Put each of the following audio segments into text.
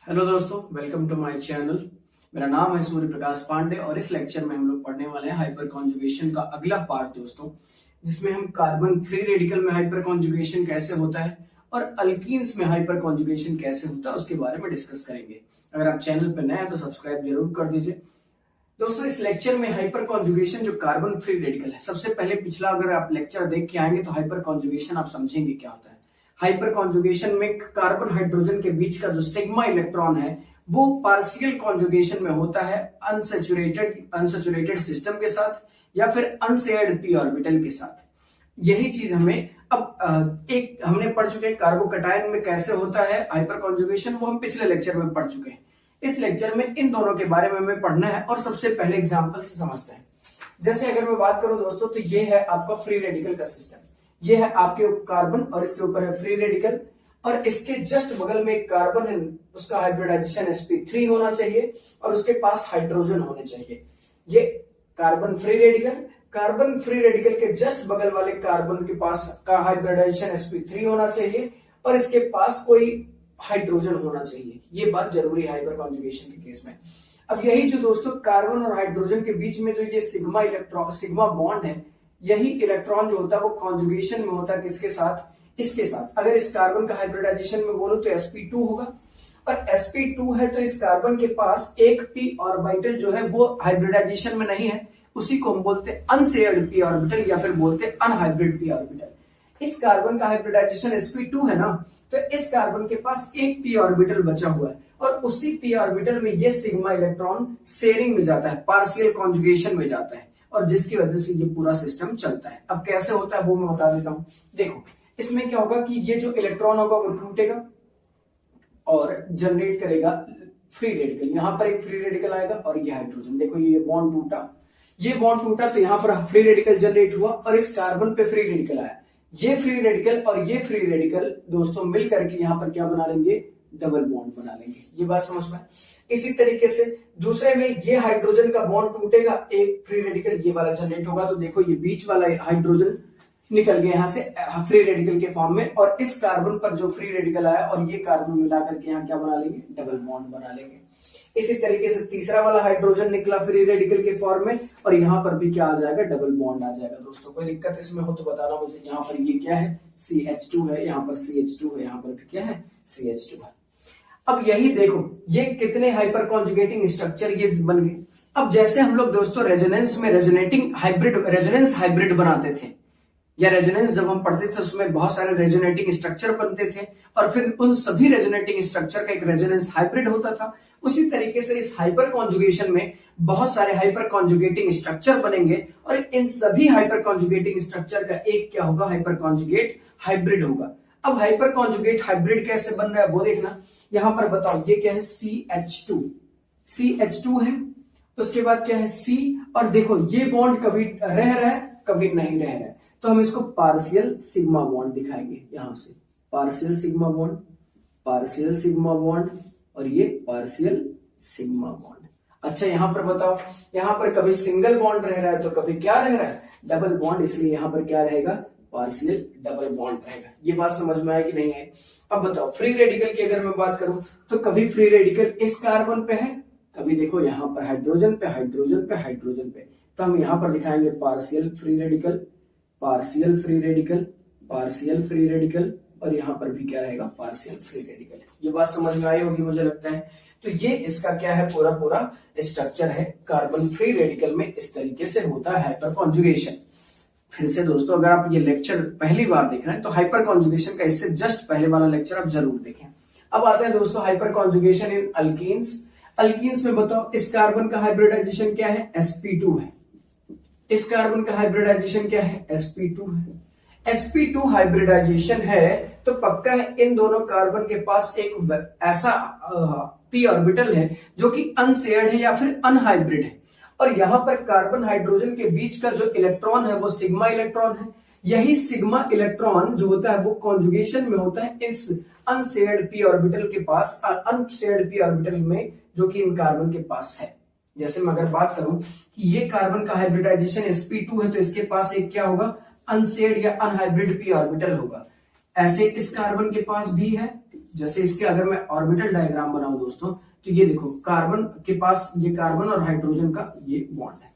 Hello दोस्तों, welcome to my channel. मेरा नाम है सूर्य प्रकाश पांडे और इस लेक्चर में हम लोग पढ़ने वाले हैं हाइपर कॉन्जुगेशन का अगला पार्ट दोस्तों, जिसमें हम कार्बन फ्री रेडिकल में हाइपर कॉन्जुगेशन कैसे होता है और अल्कीन्स में हाइपर कॉन्जुगेशन कैसे होता है उसके बारे में डिस्कस करेंगे। अगर आप चैनल पर नए हैं तो सब्सक्राइब जरूर कर दीजिए। दोस्तों, इस लेक्चर में हाइपर कॉन्जुगेशन जो कार्बन फ्री रेडिकल है, सबसे पहले पिछला अगर आप लेक्चर देख के आएंगे तो हाइपर कॉन्जुगेशन आप समझेंगे क्या होता है। हाइपर कॉन्जुगेशन में कार्बन हाइड्रोजन के बीच का जो सिग्मा इलेक्ट्रॉन है वो पार्शियल कॉन्जुगेशन में होता है अनसैचुरेटेड सिस्टम के साथ या फिर अनशेयर्ड पी ऑर्बिटल के साथ। यही चीज हमें अब एक हमने पढ़ चुके हैं कार्बोकैटायन में कैसे होता है हाइपर कॉन्जुगेशन, वो हम पिछले लेक्चर में पढ़ चुके हैं। इस लेक्चर में इन दोनों के बारे में हमें पढ़ना है और सबसे पहले एग्जांपल से समझते हैं। जैसे अगर मैं बात करूं दोस्तों, तो ये है आपका फ्री रेडिकल का सिस्टम। ये है आपके कार्बन और इसके ऊपर है फ्री रेडिकल और इसके जस्ट बगल में एक कार्बन है, उसका हाइब्रिडाइजेशन sp3 होना चाहिए और उसके पास हाइड्रोजन होने चाहिए। ये कार्बन फ्री रेडिकल के जस्ट बगल वाले कार्बन के पास का हाइब्रिडाइजेशन sp3 होना चाहिए और इसके पास कोई हाइड्रोजन होना चाहिए। ये बात जरूरी है हाइपर कॉन्जुगेशन के केस में। अब यही जो दोस्तों कार्बन और हाइड्रोजन के बीच में जो ये सिग्मा बॉन्ड है, यही इलेक्ट्रॉन जो होता है वो कॉन्जुगेशन में होता है किसके साथ, इसके साथ। अगर इस कार्बन का हाइब्रिडाइजेशन में बोलूं तो sp2 होगा और sp2 है तो इस कार्बन के पास एक p ऑर्बिटल जो है वो हाइब्रिडाइजेशन में नहीं है, उसी को हम बोलते हैं अनशेयर्ड p ऑर्बिटल या फिर बोलते हैं अनहाइब्रिड p ऑर्बिटल। इस कार्बन का हाइब्रिडाइजेशन sp2 है ना, तो इस कार्बन के पास एक p ऑर्बिटल बचा हुआ है और उसी p ऑर्बिटल में ये सिग्मा इलेक्ट्रॉन शेयरिंग में जाता है, पार्शियल कॉन्जुगेशन में जाता है और जिसकी वजह से ये पूरा सिस्टम चलता है। अब कैसे होता है वो मैं बता देता हूं। देखो, इसमें क्या होगा कि ये जो इलेक्ट्रॉन होगा वो टूटेगा और जनरेट करेगा फ्री रेडिकल। यहां पर एक फ्री रेडिकल आएगा और ये हाइड्रोजन, देखो ये बॉन्ड टूटा, तो यहां पर फ्री रेडिकल जनरेट हुआ और इस कार्बन पे फ्री रेडिकल आया। ये फ्री रेडिकल और ये फ्री रेडिकल दोस्तों मिलकर के यहां पर क्या बना लेंगे, डबल बॉन्ड बना लेंगे। ये बात समझ में। इसी तरीके से दूसरे में ये हाइड्रोजन का बॉन्ड टूटेगा, एक फ्री रेडिकल ये वाला जनरेट होगा, तो देखो ये बीच वाला हाइड्रोजन निकल गया यहां से फ्री रेडिकल के फॉर्म में और इस कार्बन पर जो फ्री रेडिकल आया और ये कार्बन मिलाकर के यहाँ क्या बना लेंगे, डबल बॉन्ड बना लेंगे। इसी तरीके से तीसरा वाला हाइड्रोजन निकला फ्री रेडिकल के फॉर्म में और यहाँ पर भी क्या आ जाएगा, डबल बॉन्ड आ जाएगा। दोस्तों कोई दिक्कत इसमें हो तो बताना मुझे। यहाँ पर ये क्या है, CH2 है, यहाँ पर CH2 है, यहाँ पर भी क्या है, CH2 है। अब यही देखो ये कितने हाइपर कॉन्जुगेटिंग स्ट्रक्चर ये बन गए। अब जैसे हम लोग दोस्तों रेजोनेंस में रेजोनेंस हाइब्रिड बनाते थे या रेजोनेंस जब हम पढ़ते थे उसमें बहुत सारे रेजोनेटिंग स्ट्रक्चर बनते थे और फिर उन सभी रेजोनेटिंग स्ट्रक्चर का एक रेजोनेंस हाइब्रिड होता था। उसी तरीके से इस हाइपर कॉन्जुगेशन में बहुत सारे हाइपर कॉन्जुगेटिंग स्ट्रक्चर बनेंगे और इन सभी हाइपर कॉन्जुगेटिंग स्ट्रक्चर का एक क्या होगा, हाइपर कॉन्जुगेट हाइब्रिड होगा। अब हाइपर कॉन्जुगेट हाइब्रिड कैसे बन रहा है वो देखना। यहां पर बताओ ये क्या है, CH2 है, उसके बाद क्या है C और देखो ये बॉन्ड कभी रह रहा है कभी नहीं रह रहा है, तो हम इसको पार्शियल सिग्मा बॉन्ड दिखाएंगे। यहां से पार्शियल सिग्मा बॉन्ड और ये पार्शियल सिग्मा बॉन्ड। अच्छा यहां पर बताओ, यहां पर कभी सिंगल बॉन्ड रह रहा है तो कभी क्या रह रहा है, डबल बॉन्ड, इसलिए यहां पर क्या रहेगा, पार्शियल डबल बॉन्ड रहेगा। ये बात समझ में आया कि नहीं है। अब बताओ फ्री रेडिकल की अगर मैं बात करूं तो कभी फ्री रेडिकल इस कार्बन पे है, कभी देखो यहां पर हाइड्रोजन पे, तो हम यहां पर दिखाएंगे पार्शियल फ्री रेडिकल और यहां पर भी क्या रहेगा, पार्शियल फ्री रेडिकल। ये बात समझ में आई होगी मुझे लगता है। तो ये इसका क्या है, पूरा स्ट्रक्चर है कार्बन फ्री रेडिकल में। इस तरीके से होता है हाइपर कॉन्जुगेशन। फिर से दोस्तों अगर आप ये लेक्चर पहली बार देख रहे हैं तो हाइपर कॉन्जुगेशन का इससे जस्ट पहले वाला लेक्चर आप जरूर देखें। अब आते हैं दोस्तों हाइपर कॉन्जुगेशन इन अल्कीन्स में बताओ इस कार्बन का हाइब्रिडाइजेशन क्या है, sp2 है। इस कार्बन का हाइब्रिडाइजेशन क्या है, sp2 है। sp2 हाइब्रिडाइजेशन है तो पक्का है इन दोनों कार्बन के पास एक ऐसा p ऑर्बिटल है जो कि अनशेयर्ड है या फिर अनहाइब्रिड है और यहां पर कार्बन हाइड्रोजन के बीच का जो इलेक्ट्रॉन है वो सिग्मा इलेक्ट्रॉन है। यही सिग्मा इलेक्ट्रॉन जो होता है वो कॉन्जुगेशन में होता है इस अनशेयर्ड p ऑर्बिटल के पास, अनशेयर्ड p ऑर्बिटल में जो कि इन कार्बन के पास है। जैसे मैं अगर बात करूं कि ये कार्बन का हाइब्रिडाइजेशन sp2 है तो इसके पास एक क्या होगा, अनशेयर्ड या अनहाइब्रिड p ऑर्बिटल होगा। ऐसे इस कार्बन के पास भी है जैसे इसके अगर मैं ऑर्बिटल डायग्राम बनाऊं दोस्तों, तो ये देखो कार्बन के पास ये कार्बन और हाइड्रोजन का ये बॉन्ड है।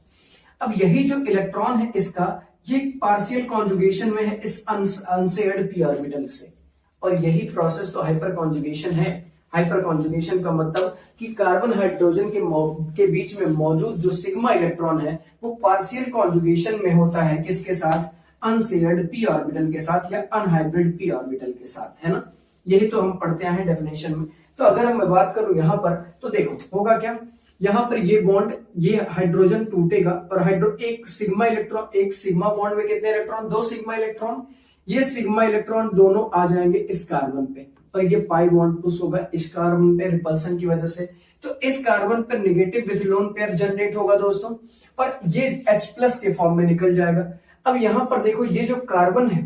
अब यही जो इलेक्ट्रॉन है इसका ये पार्शियल कॉन्जुगेशन में है इस अनशेयर्ड पी ऑर्बिटल से, और यही प्रोसेस तो हाइपर कॉन्जुगेशन है। हाइपर कॉन्जुगेशन का मतलब कि कार्बन हाइड्रोजन के बीच में मौजूद जो सिग्मा इलेक्ट्रॉन है वो पार्शियल कॉन्जुगेशन में होता है किसके साथ, अनशेयर्ड पी ऑर्बिटल के साथ या अनहाइब्रिड पी ऑर्बिटल के साथ, है ना। यही तो हम पढ़ते हैं डेफिनेशन में। तो अगर मैं बात करूं यहां पर तो देखो होगा क्या, यहां पर ये बॉन्ड ये हाइड्रोजन टूटेगा और एक सिग्मा इलेक्ट्रॉन, एक सिग्मा बॉन्ड में कितने इलेक्ट्रॉन, 2 सिग्मा इलेक्ट्रॉन, ये सिग्मा इलेक्ट्रॉन दोनों आ जाएंगे इस कार्बन पे और ये पाई बॉन्ड पुश होगा इस कार्बन पे रिपल्सन की वजह से। तो इस कार्बन पर negative with lone pair generate होगा दोस्तों, पर ये H+ के फॉर्म में निकल जाएगा। अब यहां पर देखो ये जो कार्बन है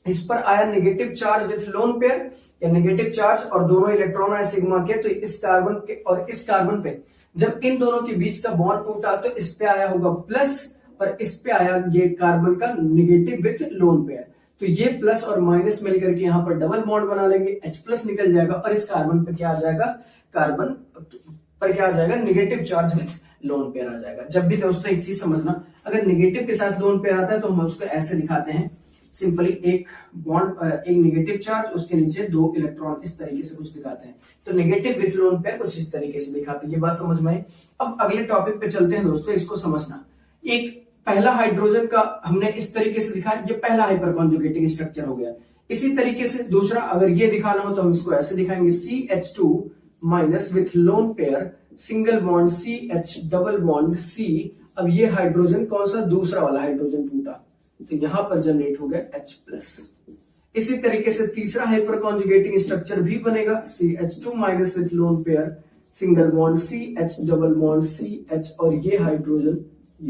इस पर आया negative charge with lone pair या नेगेटिव चार्ज और दोनों इलेक्ट्रॉन आए सिग्मा के, तो इस कार्बन के और इस कार्बन पे जब इन दोनों के बीच का बॉन्ड टूटा तो इस पे आया होगा प्लस और इस पे आया ये कार्बन का नेगेटिव विथ लोन पेयर। तो ये प्लस और माइनस मिलकर के यहाँ पर डबल बॉन्ड बना लेंगे, H+ निकल जाएगा और इस कार्बन पे क्या आ जाएगा, कार्बन पर क्या आ जाएगा, negative charge with lone pair आ जाएगा। जब भी दोस्तों एक चीज समझना, अगर नेगेटिव के साथ लोन पेयर आता है तो हम उसको ऐसे दिखाते हैं सिंपली, एक बॉन्ड एक नेगेटिव चार्ज उसके नीचे 2 इलेक्ट्रॉन, इस तरीके से कुछ दिखाते हैं। तो नेगेटिव विथ लोन पेयर कुछ इस तरीके से दिखाते हैं। ये बात समझ में आई। अब अगले टॉपिक पे चलते हैं दोस्तों, इसको समझना। एक पहला हाइड्रोजन का हमने इस तरीके से दिखाया, ये पहला हाइपर कॉन्जुगेटिंग स्ट्रक्चर हो गया। इसी तरीके से दूसरा अगर ये दिखाना हो तो हम इसको ऐसे दिखाएंगे, CH2 minus with lone pair single bond CH double bond C। अब ये हाइड्रोजन कौन सा, दूसरा वाला हाइड्रोजन टूटा तो यहां पर जनरेट हो गया H+। इसी तरीके से तीसरा हाइपर कॉन्जुगेटिंग स्ट्रक्चर भी बनेगा, CH2 minus with lone pair single bond CH double bond CH और ये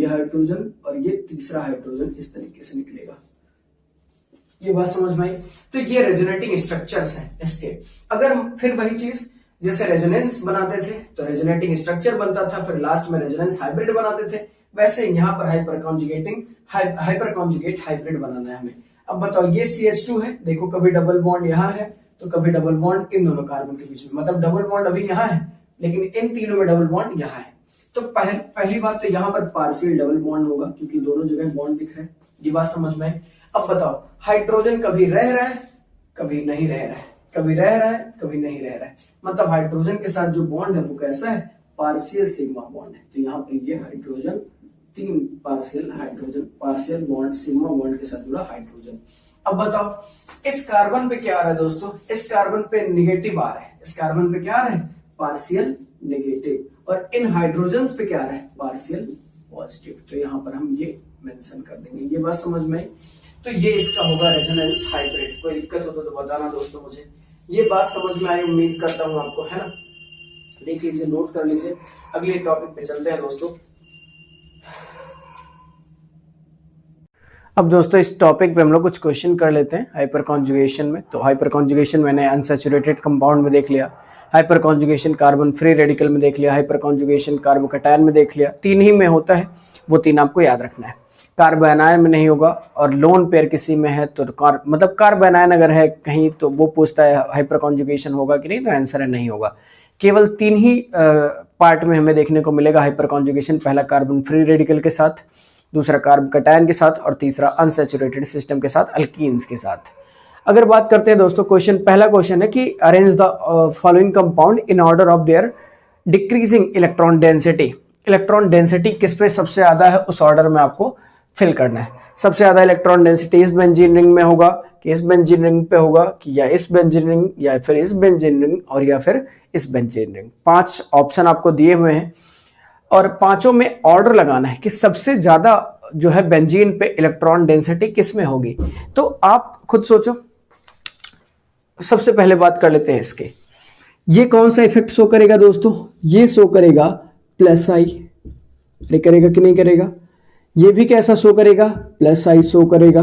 हाइड्रोजन और ये तीसरा हाइड्रोजन इस तरीके से निकलेगा। ये बात समझ में आई। तो ये रेजोनेटिंग स्ट्रक्चर्स हैं इसके। अगर फिर वही चीज जैसे रेजोनेंस बनाते थे तो रेजोनेटिंग स्ट्रक्चर बनता था, फिर लास्ट में रेजोनेंस हाइब्रिड बनाते थे, वैसे यहाँ पर हाइपर कॉन्जुगेट हाइब्रिड बनाना है हमें। अब बताओ ये CH2 है, देखो कभी डबल बॉन्ड यहाँ है तो कभी डबल बॉन्ड इन दोनों कार्बन के बीच में, मतलब डबल बॉन्ड अभी यहाँ है लेकिन इन तीनों में डबल बॉन्ड यहाँ है। तो पहली बात तो यहाँ पर पार्शियल डबल बॉन्ड होगा क्योंकि दोनों जगह बॉन्ड दिख रहे हैं। ये बात समझ में है। अब बताओ हाइड्रोजन कभी रह रहा है कभी नहीं रह रहा है, कभी रह रहा है कभी नहीं रह रहा है, मतलब हाइड्रोजन के साथ जो बॉन्ड है वो कैसा है, पार्शियल सिग्मा बॉन्ड है। तो यहाँ पर ये hydrogen 3 partial bond sigma bond के साथ जुड़ा हाइड्रोजन। अब बताओ इस कार्बन पे क्या आ रहा है दोस्तों, इस कार्बन पे नेगेटिव आ रहा है, इस कार्बन पे क्या आ रहा है, पार्शियल नेगेटिव, और इन हाइड्रोजन्स पे क्या आ रहा है, पार्शियल पॉजिटिव। तो यहाँ पर हम ये मेंशन कर देंगे। ये बात समझ में आई। तो ये इसका होगा रेजोनेंस हाइब्रिड। कोई दिक्कत हो तो बताना दोस्तों मुझे। ये बात समझ में आई, उम्मीद करता हूं आपको, है ना। देख लीजिए, नोट कर लीजिए। अगले टॉपिक पे चलते हैं दोस्तों। अब दोस्तों इस टॉपिक पे हम लोग कुछ क्वेश्चन कर लेते हैं हाइपर कॉन्जुगेशन में। तो हाइपर कॉन्जुगेशन मैंने अनसैचुरेटेड कंपाउंड में देख लिया, hyper conjugation carbon free radical में देख लिया, हाइपर कॉन्जुगेशन कार्बोकैटायन में देख लिया। 3 ही में होता है, वो 3 आपको याद रखना है। कार्बोनायन में नहीं होगा, और लोन पेयर किसी में है तो मतलब कार्बोनायन अगर है कहीं तो वो पूछता है हाइपर कॉन्जुगेशन होगा कि नहीं, तो आंसर है नहीं होगा। केवल 3 ही पार्ट में हमें देखने को मिलेगा हाइपर कॉन्जुगेशन। पहला कार्बन फ्री रेडिकल के साथ, दूसरा कार्बोकैटायन के साथ, और तीसरा अनसैचुरेटेड सिस्टम के साथ, अल्कीन्स के साथ। अगर बात करते हैं दोस्तों क्वेश्चन, पहला क्वेश्चन है कि arrange the following compound in order of their decreasing electron density. Electron density किस पे सबसे ज्यादा है उस ऑर्डर में आपको फिल करना है। सबसे ज्यादा इलेक्ट्रॉन डेंसिटी इस बेंजीन रिंग में होगा कि इस बेंजीन रिंग पे होगा कि या इस बेंजीन रिंग या फिर इस बेंजीन रिंग और या फिर इस बेंजीन रिंग। 5 ऑप्शन आपको दिए हुए हैं और 5 में ऑर्डर लगाना है कि सबसे ज्यादा जो है बेंजीन पे इलेक्ट्रॉन डेंसिटी किस में होगी। तो आप खुद सोचो। सबसे पहले बात कर लेते हैं इसके, ये कौन सा इफेक्ट शो करेगा दोस्तों, ये शो करेगा +I। ये करेगा कि नहीं करेगा, ये भी कैसा शो करेगा, +I शो करेगा।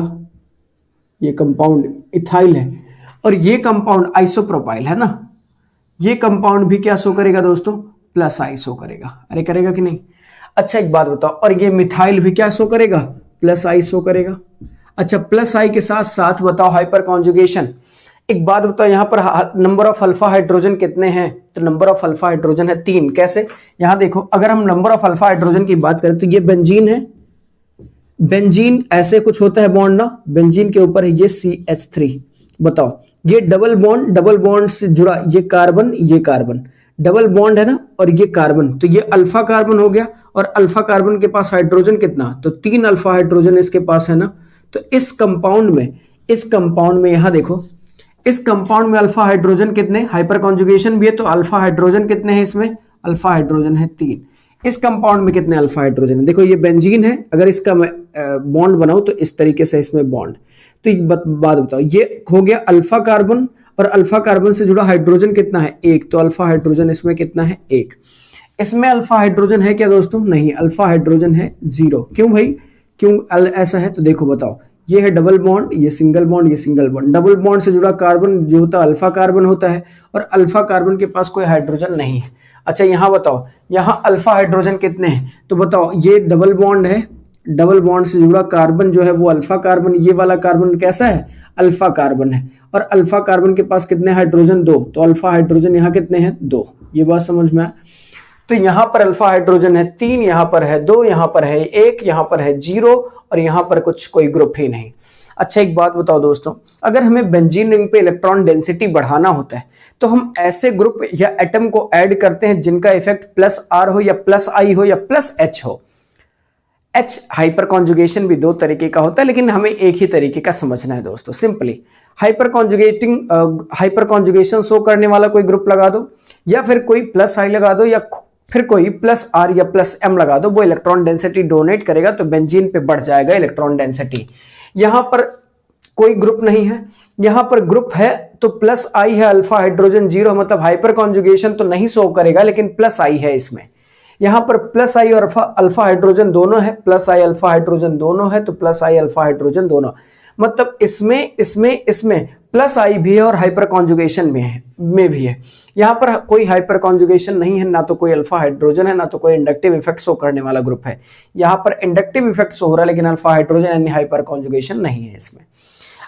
ये कंपाउंड इथाइल है और ये कंपाउंड आइसोप्रोपाइल है ना, ये कंपाउंड भी क्या शो करेगा दोस्तों, +I शो करेगा। अरे करेगा कि नहीं। अच्छा एक बात बताओ, और ये मिथाइल भी क्या शो करेगा, +I शो करेगा। अच्छा +I के साथ साथ बताओ हाइपर कॉन्जुगेशन, एक बात बताओ, यहाँ पर नंबर ऑफ अल्फा हाइड्रोजन कितने हैं? तो नंबर ऑफ अल्फा हाइड्रोजन है 3। कैसे? यहाँ देखो, अगर हम नंबर ऑफ अल्फा हाइड्रोजन की बात करें तो ये बेंजीन है, बेंजीन ऐसे कुछ होता है बॉन्ड ना, बेंजीन के ऊपर है ये CH3। बताओ, ये डबल बॉन्ड से जुड़ा ये कार्बन डबल बॉन्ड है ना, और ये कार्बन, तो ये अल्फा कार्बन हो गया। और अल्फा कार्बन के पास हाइड्रोजन कितना? तो 3 अल्फा हाइड्रोजन इसके पास है ना। तो इस कंपाउंड में यहां देखो, इस कंपाउंड में अल्फा हाइड्रोजन कितने? हाइपर कॉन्जुगेशन भी है तो अल्फा हाइड्रोजन कितने हैं इसमें? अल्फा हाइड्रोजन है 3। इस कंपाउंड में कितने अल्फा हाइड्रोजन है? देखो ये बेंजीन है, अगर इसका मैं बॉन्ड बनाऊं तो इस तरीके से इसमें बॉन्ड। तो बात बताओ, ये हो गया अल्फा कार्बन, और अल्फा कार्बन से जुड़ा हाइड्रोजन कितना है? 1। तो अल्फा हाइड्रोजन इसमें कितना है? 1। इसमें अल्फा हाइड्रोजन है क्या दोस्तों? नहीं, अल्फा हाइड्रोजन है 0। क्यों भाई, क्यों ऐसा है? तो देखो बताओ, ये है डबल बॉन्ड, ये सिंगल बॉन्ड, ये सिंगल बॉन्ड। डबल बॉन्ड से जुड़ा कार्बन जो होता है अल्फा कार्बन होता है, और अल्फा कार्बन के पास कोई हाइड्रोजन नहीं है। अच्छा यहाँ बताओ, यहाँ अल्फा हाइड्रोजन कितने हैं? तो बताओ, ये डबल बॉन्ड है, डबल बॉन्ड से जुड़ा कार्बन जो है वो अल्फा कार्बन, ये वाला कार्बन कैसा है? अल्फा कार्बन है। और अल्फा कार्बन के पास कितने हाइड्रोजन? 2। तो अल्फा हाइड्रोजन यहाँ कितने हैं? 2। ये बात समझ में आया? तो यहाँ पर अल्फा हाइड्रोजन है 3, यहाँ पर है 2, यहाँ पर है 1, यहाँ पर है 0, और यहाँ पर कोई ग्रुप ही नहीं। अच्छा एक बात बताओ दोस्तों, अगर हमें बेंजीन रिंग पे इलेक्ट्रॉन डेंसिटी बढ़ाना होता है तो हम ऐसे ग्रुप या एटम को ऐड करते हैं जिनका इफेक्ट +R हो या +I हो या +H हो। H हाइपर कॉन्जुगेशन भी 2 तरीके का होता है, लेकिन हमें एक ही तरीके का समझना है दोस्तों। सिंपली हाइपर कॉन्जुगेशन शो करने वाला कोई ग्रुप लगा दो, या फिर कोई +I लगा दो, या फिर कोई +R या +M लगा दो, वो इलेक्ट्रॉन डेंसिटी डोनेट करेगा तो बेंजीन पे बढ़ जाएगा इलेक्ट्रॉन डेंसिटी। यहां पर कोई ग्रुप नहीं है, यहां पर ग्रुप है तो +I है, अल्फा हाइड्रोजन 0, मतलब हाइपर कॉन्जुगेशन तो नहीं शो करेगा, लेकिन +I है इसमें। यहां पर +I और अल्फा हाइड्रोजन दोनों है, +I अल्फा हाइड्रोजन दोनों है, तो +I अल्फा हाइड्रोजन दोनों, मतलब इसमें +I भी है और हाइपर कॉन्जुगेशन में भी है। यहाँ पर कोई हाइपर कॉन्जुगेशन नहीं है, ना तो कोई अल्फा हाइड्रोजन है, ना तो कोई इंडक्टिव इफेक्ट शो करने वाला ग्रुप है। यहाँ पर इंडक्टिव इफेक्ट शो हो रहा है, लेकिन अल्फा हाइड्रोजन यानी हाइपर कॉन्जुगेशन नहीं है इसमें।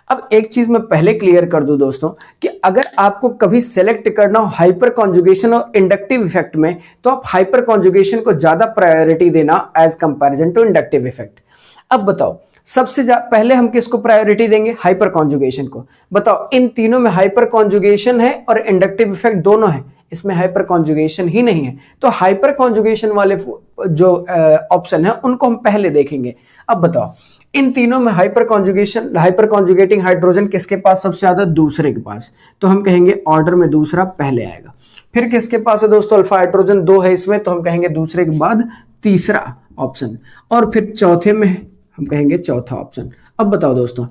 अब एक चीज मैं पहले क्लियर कर दूं दोस्तों, कि अगर आपको कभी सेलेक्ट करना हो हाइपर कॉन्जुगेशन और इंडक्टिव इफेक्ट में, तो आप हाइपर कॉन्जुगेशन को ज्यादा प्रायोरिटी देना as comparison to inductive effect. अब बताओ, सबसे पहले हम किसको प्रायोरिटी देंगे? हाइपर कॉन्जुगेशन को। बताओ, इन तीनों में हाइपर कॉन्जुगेशन है और इंडक्टिव इफेक्ट दोनों है, इसमें हाइपर कॉन्जुगेशन ही नहीं है, तो हाइपर कॉन्जुगेशन वाले जो ऑप्शन है उनको हम पहले देखेंगे। अब बताओ, इन तीनों में हाइपर कॉन्जुगेटिंग हाइड्रोजन किसके पास सबसे ज्यादा? दूसरे के पास, तो हम कहेंगे ऑर्डर में दूसरा पहले आएगा। फिर किसके पास है दोस्तों? अल्फा हाइड्रोजन 2 है इसमें, तो हम कहेंगे दूसरे के बाद तीसरा ऑप्शन, और फिर चौथे में हम कहेंगे चौथा ऑप्शन। अब बताओ दोस्तों,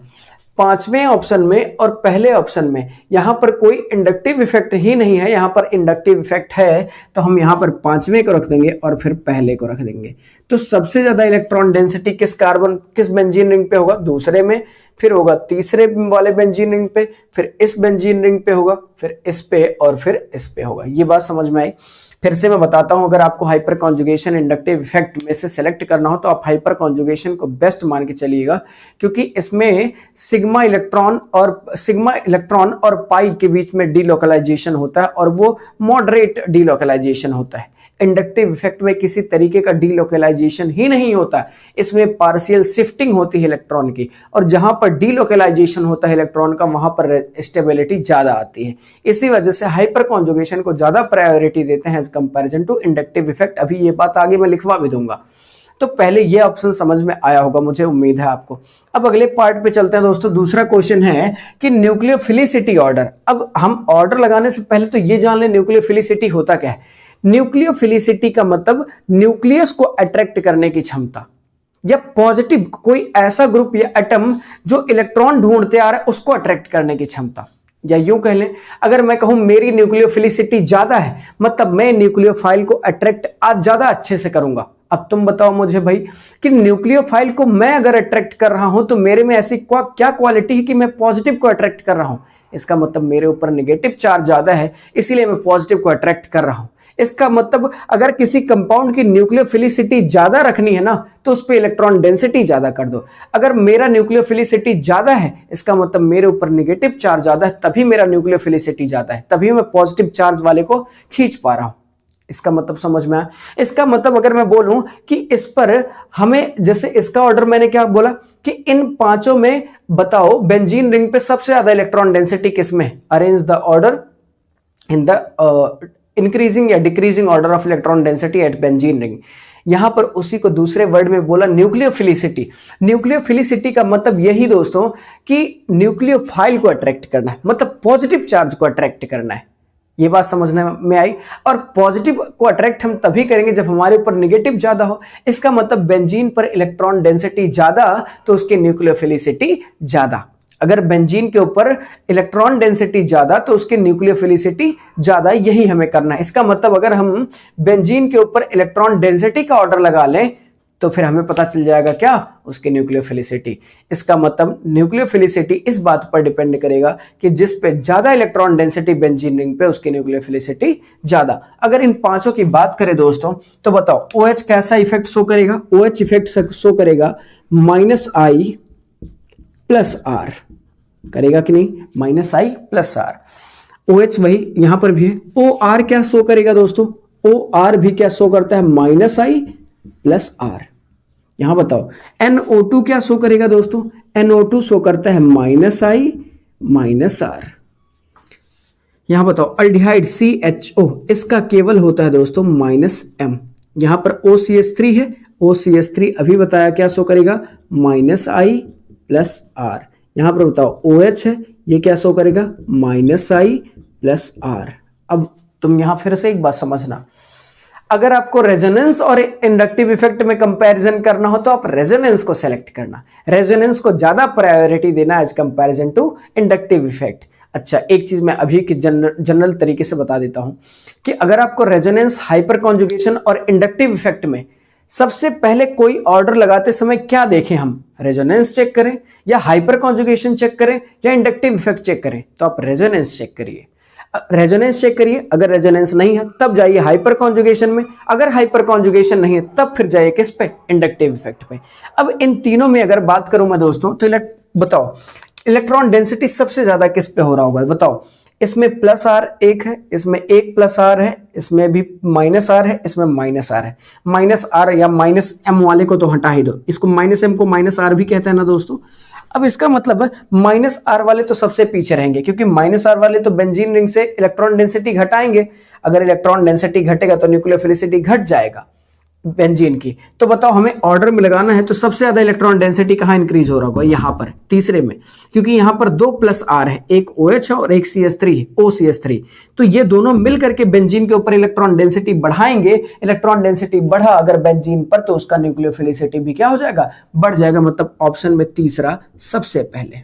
5वें ऑप्शन में और पहले ऑप्शन में यहां पर कोई इंडक्टिव इफेक्ट ही नहीं है, यहां पर इंडक्टिव इफेक्ट है, तो हम यहां पर 5वें को रख देंगे और फिर पहले को रख देंगे। तो सबसे ज्यादा इलेक्ट्रॉन डेंसिटी किस बेंजीन रिंग पे होगा? दूसरे में, फिर होगा तीसरे वाले बेंजीन रिंग पे, फिर इस बेंजीन रिंग पे होगा, फिर इस पे, और फिर इस पे होगा। ये बात समझ में आई? फिर से मैं बताता हूं, अगर आपको हाइपर कॉन्जुगेशन इंडक्टिव इफेक्ट में से सेलेक्ट करना हो तो आप हाइपर कॉन्जुगेशन को बेस्ट मान के चलिएगा, क्योंकि इसमें सिग्मा इलेक्ट्रॉन और पाई के बीच में डीलोकलाइजेशन होता है, और वो मॉडरेट डीलोकलाइजेशन होता है। इंडक्टिव इफेक्ट में किसी तरीके का डीलोकलाइजेशन ही नहीं होता, इसमें पार्शियल शिफ्टिंग होती है इलेक्ट्रॉन की, और जहां पर डीलोकलाइजेशन होता है इलेक्ट्रॉन का, वहां पर स्टेबिलिटी ज्यादा आती है। इसी वजह से हाइपर कॉन्जुगेशन को ज्यादा प्रायोरिटी देते हैं as comparison to inductive effect. अभी ये बात आगे मैं लिखवा भी दूंगा। तो पहले ये ऑप्शन समझ में आया होगा, मुझे उम्मीद है आपको। अब अगले पार्ट पे चलते हैं दोस्तों। दूसरा क्वेश्चन है कि न्यूक्लियोफिलिसिटी ऑर्डर। अब हम ऑर्डर लगाने से पहले तो ये जान लें न्यूक्लियोफिलिसिटी होता क्या है। न्यूक्लियोफिलिसिटी का मतलब न्यूक्लियस को अट्रैक्ट करने की क्षमता, या पॉजिटिव कोई ऐसा ग्रुप या एटम जो इलेक्ट्रॉन ढूंढते आ रहा है उसको अट्रैक्ट करने की क्षमता। या यूं कह लें, अगर मैं कहूं मेरी न्यूक्लियोफिलिसिटी ज्यादा है, मतलब मैं न्यूक्लियोफाइल को अट्रैक्ट आज ज्यादा अच्छे से करूंगा। अब तुम बताओ मुझे भाई कि न्यूक्लियोफाइल को मैं अगर अट्रैक्ट कर रहा हूं तो मेरे में ऐसी क्या क्वालिटी है कि मैं पॉजिटिव को अट्रैक्ट कर रहा हूं। इसका मतलब मेरे ऊपर नेगेटिव चार्ज ज्यादा है, इसीलिए मैं पॉजिटिव को अट्रैक्ट कर रहा हूं। इसका मतलब अगर किसी कंपाउंड की न्यूक्लियोफिलिसिटी ज्यादा रखनी है ना तो उस पर इलेक्ट्रॉन डेंसिटी ज्यादा कर दो। अगर मेरा न्यूक्लियोफिलिसिटी ज्यादा है इसका मतलब मेरे ऊपर नेगेटिव चार्ज ज्यादा है, तभी मेरा न्यूक्लियोफिलिसिटी ज्यादा है, तभी मैं पॉजिटिव चार्ज वाले को खींच पा रहा हूं। इसका मतलब समझ में आया? इसका मतलब अगर मैं बोलूं कि इस पर हमें, जैसे इसका ऑर्डर मैंने क्या बोला कि इन पांचों में बताओ बेंजीन रिंग पे सबसे ज्यादा इलेक्ट्रॉन डेंसिटी किसमें? Arrange the order in the increasing या decreasing order of electron density at benzene ring. यहां पर उसी को दूसरे वर्ड में बोला न्यूक्लियोफिलिसिटी। न्यूक्लियोफिलिसिटी का मतलब यही दोस्तों कि न्यूक्लियोफाइल को अट्रैक्ट करना है, मतलब पॉजिटिव चार्ज को अट्रैक्ट करना है। ये बात समझने में आई? और पॉजिटिव को अट्रैक्ट हम तभी करेंगे जब हमारे ऊपर नेगेटिव ज्यादा हो। इसका मतलब बेंजीन पर इलेक्ट्रॉन डेंसिटी ज्यादा तो उसकी न्यूक्लियोफिलिसिटी ज्यादा। अगर बेंजीन के ऊपर इलेक्ट्रॉन डेंसिटी ज्यादा तो उसकी न्यूक्लियोफिलिसिटी ज्यादा, यही हमें करना है। इसका मतलब अगर हम बेंजीन के ऊपर इलेक्ट्रॉन डेंसिटी का ऑर्डर लगा लें तो फिर हमें पता चल जाएगा क्या? उसकी न्यूक्लियोफिलिसिटी। इसका मतलब न्यूक्लियोफिलिसिटी इस बात पर डिपेंड करेगा कि जिस पे ज्यादा इलेक्ट्रॉन डेंसिटी बेंजीन रिंग पे उसकी न्यूक्लियोफिलिसिटी ज्यादा। अगर इन पांचों की बात करें दोस्तों तो बताओ OH कैसा इफेक्ट शो करेगा? OH इफेक्ट शो करेगा -I + R करेगा कि नहीं? -I + R। OH वही यहां पर भी है। OR क्या शो करेगा दोस्तों? OR भी क्या शो करता है? -I + R। यहां बताओ NO2 क्या शो करेगा दोस्तों? NO2 शो करता है -I - R। यहां बताओ अल्डिहाइड CHO इसका केवल होता है दोस्तों -M। यहां पर OCH3 है, OCH3 अभी बताया क्या शो करेगा? -I + R। यहां पर बताओ OH है, ये क्या शो करेगा? -I + R। अब तुम यहां फिर से एक बात समझना, अगर आपको रेजोनेंस और इंडक्टिव इफेक्ट में कंपैरिजन करना हो तो आप रेजोनेंस को सेलेक्ट करना, रेजोनेंस को ज्यादा प्रायोरिटी देना as comparison to inductive effect. अच्छा, एक चीज मैं अभी की जनरल तरीके से बता देता हूं कि अगर आपको रेजोनेंस, हाइपर कॉन्जुगेशन और इंडक्टिव इफेक्ट में सबसे पहले कोई ऑर्डर लगाते समय क्या देखें हम? रेजोनेंस चेक करें या हाइपर कॉन्जुगेशन चेक करें या इंडक्टिव इफेक्ट चेक करें? तो आप रेजोनेंस चेक करिए, रेजोनेंस चेक करिए। अगर रेजोनेंस नहीं है तब जाइए हाइपर कॉन्जुगेशन में, अगर हाइपर कॉन्जुगेशन नहीं है तब फिर जाइए किस पे? इंडक्टिव इफेक्ट पे। अब इन तीनों में अगर बात करूं मैं दोस्तों तो बताओ इलेक्ट्रॉन डेंसिटी सबसे ज्यादा किस पे हो रहा होगा? बताओ। इसमें +R एक है, इसमें एक +R है, इसमें भी -R है, इसमें -R है। -R या -M वाले को तो हटा ही दो, इसको -M को -R भी कहते हैं ना दोस्तों। अब इसका मतलब है -R वाले तो सबसे पीछे रहेंगे क्योंकि -R वाले तो बेंजीन रिंग से इलेक्ट्रॉन डेंसिटी घटाएंगे। अगर इलेक्ट्रॉन डेंसिटी घटेगा तो न्यूक्लियोफिलिसिटी घट जाएगा बेंजीन की। तो बताओ हमें ऑर्डर में लगाना है तो सबसे ज्यादा इलेक्ट्रॉन डेंसिटी कहां इंक्रीज हो रहा होगा? यहां पर तीसरे में, क्योंकि यहां पर 2 +R है, एक OH है और एक CH3 है, OCH3। तो ये दोनों मिलकर के बेंजीन के ऊपर इलेक्ट्रॉन डेंसिटी बढ़ाएंगे। इलेक्ट्रॉन डेंसिटी बढ़ा अगर बेंजीन पर तो उसका न्यूक्लियोफिलिसिटी भी क्या हो जाएगा? बढ़ जाएगा। मतलब ऑप्शन में तीसरा सबसे पहले।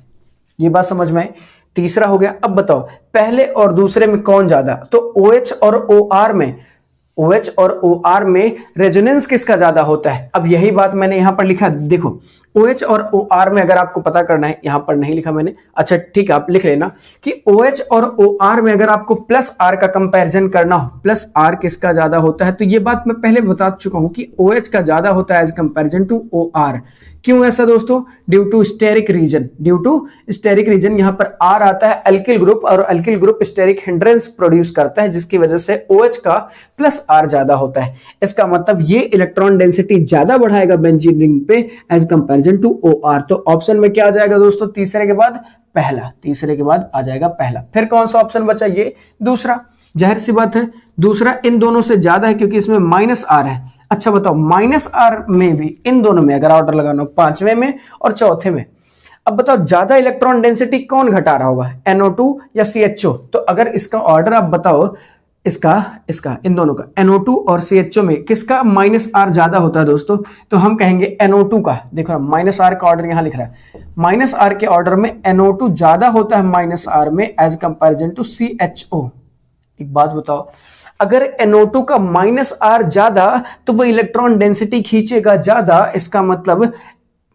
ये बात समझ में आई? तीसरा हो गया। अब बताओ पहले और दूसरे में कौन ज्यादा? तो OH और OR में, OH और OR में रेजोनेंस किसका ज्यादा होता है? अब यही बात मैंने यहां पर लिखा, देखो OH और OR में अगर आपको पता करना है, यहां पर नहीं लिखा मैंने, अच्छा ठीक है आप लिख लेना कि OH और OR में अगर आपको +R का कंपैरिजन करना हो, +R किसका ज्यादा होता है, तो ये बात मैं पहले बता चुका हूं कि OH का ज्यादा होता है एज कंपैरिजन टू OR। क्यों ऐसा दोस्तों? Due to steric reason. Due to steric reason, यहां पर R आता है अल्किल ग्रुप, और alkyl group steric hindrance produce करता है जिसकी वजह से OH का +R ज्यादा होता है। इसका मतलब ये इलेक्ट्रॉन डेंसिटी ज्यादा बढ़ाएगा बेंजीन रिंग पे एज कंपैरिजन टू OR। तो ऑप्शन में क्या आ जाएगा दोस्तों? तीसरे के बाद पहला, तीसरे के बाद आ जाएगा पहला। फिर कौन सा ऑप्शन बचा? ये दूसरा। जाहिर सी बात है दूसरा इन दोनों से ज्यादा है क्योंकि इसमें -R है। अच्छा बताओ -R में भी, इन दोनों में अगर ऑर्डर लगाना हो, पांचवें में और चौथे में, अब बताओ ज्यादा इलेक्ट्रॉन डेंसिटी कौन घटा रहा होगा? NO2 या CHO? तो अगर इसका ऑर्डर आप बताओ, इसका इन दोनों का, NO2 और CHO में किसका -R ज्यादा होता है दोस्तों? तो हम कहेंगे NO2 का। देखो -R का ऑर्डर यहां लिख रहा है, -R के ऑर्डर में NO2 ज्यादा होता है -R में एज कंपैरिजन टू CHO। एक बात बताओ, अगर NO2 का -R ज्यादा तो वो इलेक्ट्रॉन डेंसिटी खींचेगा ज्यादा, इसका मतलब